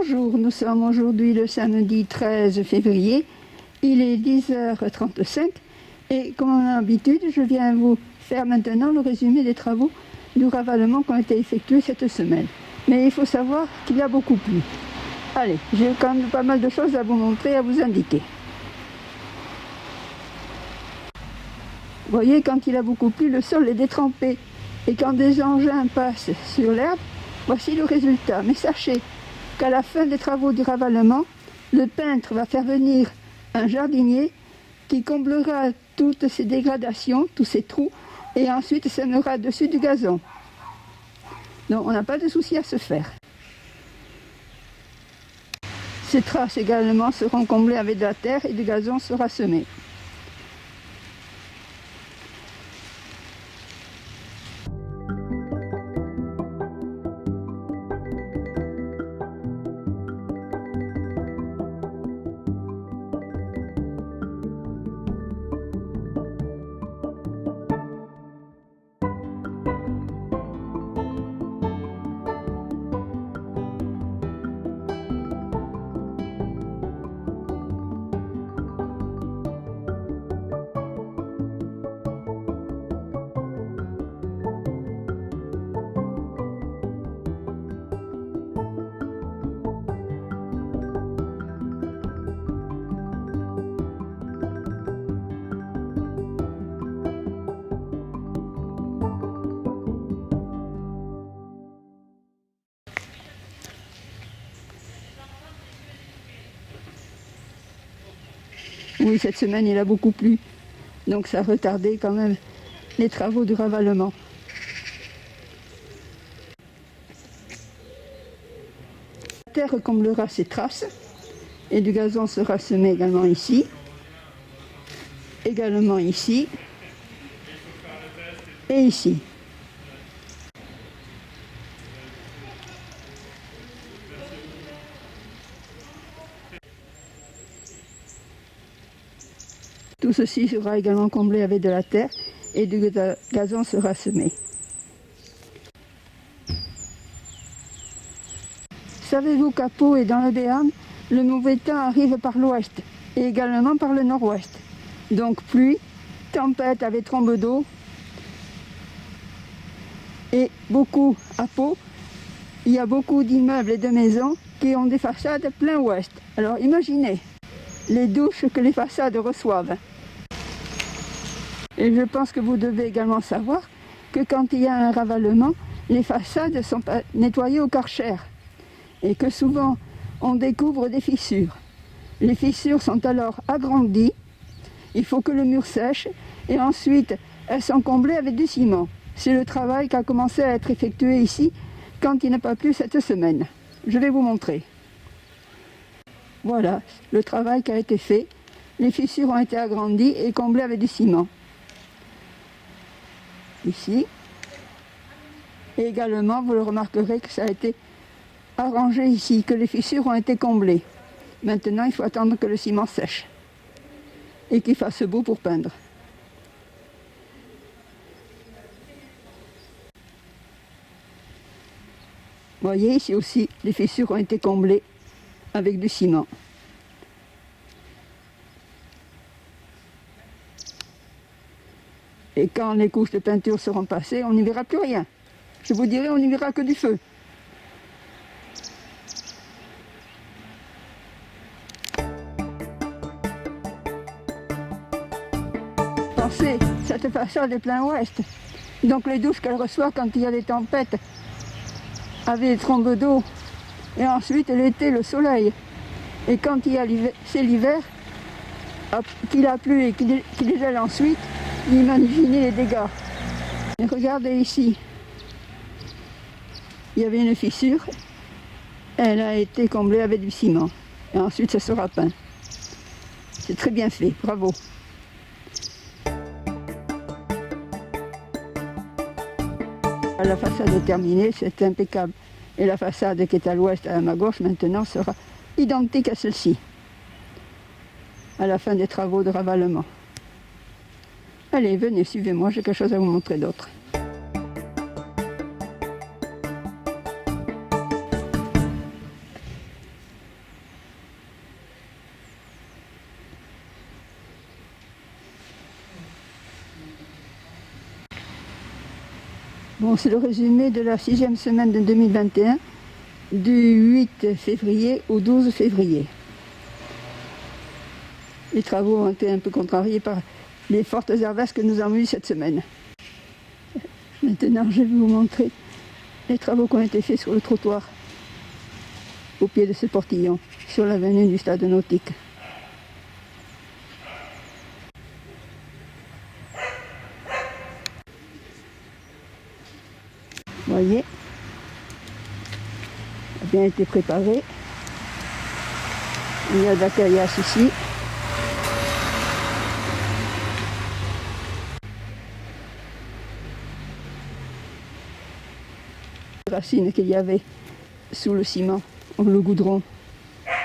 Bonjour, nous sommes aujourd'hui le samedi 13 février, il est 10h35 et comme on a l'habitude, je viens vous faire maintenant le résumé des travaux du ravalement qui ont été effectués cette semaine. Mais il faut savoir qu'il y a beaucoup plu. Allez, j'ai quand même pas mal de choses à vous montrer, à vous indiquer. Vous voyez, quand il a beaucoup plu, le sol est détrempé. Et quand des engins passent sur l'herbe, voici le résultat. Mais sachez qu'à la fin des travaux du ravalement, le peintre va faire venir un jardinier qui comblera toutes ces dégradations, tous ces trous, et ensuite sèmera dessus du gazon. Donc on n'a pas de souci à se faire. Ces traces également seront comblées avec de la terre et du gazon sera semé. Oui, cette semaine, il a beaucoup plu. Donc ça a retardé quand même les travaux du ravalement. La terre comblera ces traces et du gazon sera semé également ici, et ici. Tout ceci sera également comblé avec de la terre et du gazon sera semé. Savez-vous qu'à Pau et dans le Béarn, le mauvais temps arrive par l'ouest et également par le nord-ouest. Donc pluie, tempête avec trombe d'eau et beaucoup à Pau, il y a beaucoup d'immeubles et de maisons qui ont des façades plein ouest. Alors imaginez les douches que les façades reçoivent. Et je pense que vous devez également savoir que quand il y a un ravalement, les façades sont nettoyées au Karcher et que souvent on découvre des fissures. Les fissures sont alors agrandies, il faut que le mur sèche et ensuite elles sont comblées avec du ciment. C'est le travail qui a commencé à être effectué ici quand il n'a pas plu cette semaine. Je vais vous montrer. Voilà le travail qui a été fait. Les fissures ont été agrandies et comblées avec du ciment. Ici. Et également, vous le remarquerez que ça a été arrangé ici, que les fissures ont été comblées. Maintenant, il faut attendre que le ciment sèche et qu'il fasse beau pour peindre. Vous voyez, ici aussi, les fissures ont été comblées avec du ciment. Et quand les couches de peinture seront passées, on n'y verra plus rien. Je vous dirai, on n'y verra que du feu. Pensez, cette façade est plein ouest. Donc les douches qu'elle reçoit quand il y a des tempêtes, avec des trombes d'eau, et ensuite l'été, le soleil. Et quand il y a c'est l'hiver, qu'il a plu et qu'il gèle ensuite, imaginez les dégâts. Et regardez ici, il y avait une fissure, elle a été comblée avec du ciment. Et ensuite ça sera peint. C'est très bien fait, bravo. La façade est terminée, c'est impeccable. Et la façade qui est à l'ouest, à ma gauche, maintenant sera identique à celle-ci, à la fin des travaux de ravalement. Allez, venez, suivez-moi, j'ai quelque chose à vous montrer d'autre. Bon, c'est le résumé de la 6e semaine de 2021, du 8 février au 12 février. Les travaux ont été un peu contrariés par les fortes averses que nous avons eues cette semaine. Maintenant, je vais vous montrer les travaux qui ont été faits sur le trottoir, au pied de ce portillon, sur l'avenue du Stade Nautique. Vous voyez, ça a bien été préparé. Il y a de la caillasse ici. Les racines qu'il y avait sous le ciment, ou le goudron,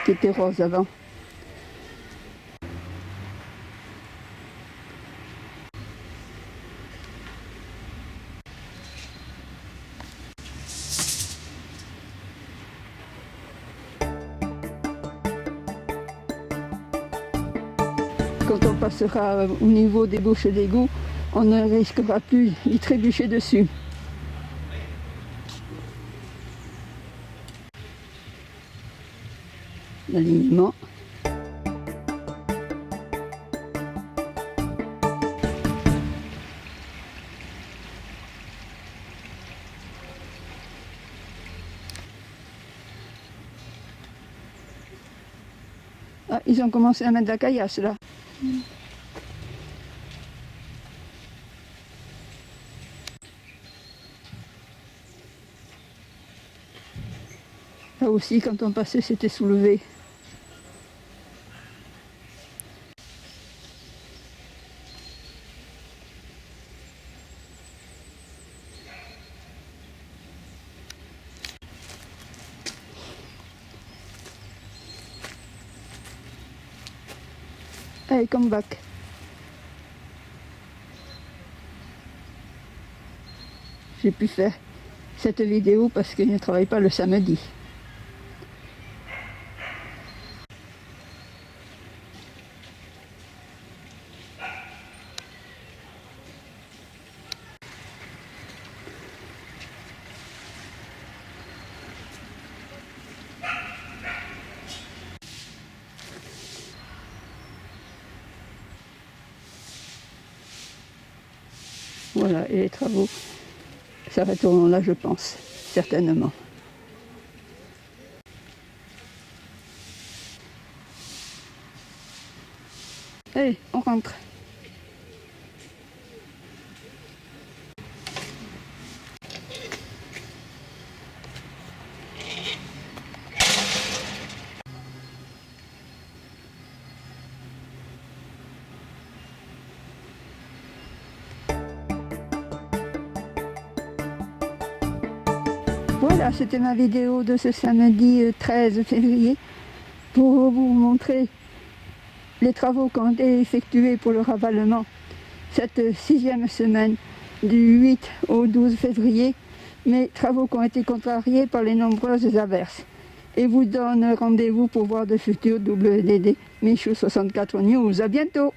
qui était rose avant. Quand on passera au niveau des bouches d'égout, on ne risquera plus d'y trébucher dessus. L'alignement. Ah, ils ont commencé à mettre de la caillasse là. Là aussi, quand on passait, c'était soulevé. Allez, come back. J'ai pu faire cette vidéo parce que je ne travaille pas le samedi. Voilà, et les travaux s'arrêteront là, je pense, certainement. Allez, on rentre. Voilà, c'était ma vidéo de ce samedi 13 février pour vous montrer les travaux qui ont été effectués pour le ravalement cette 6e semaine du 8 au 12 février, mais travaux qui ont été contrariés par les nombreuses averses. Et vous donne rendez-vous pour voir de futurs WDD Michou 64 News. À bientôt!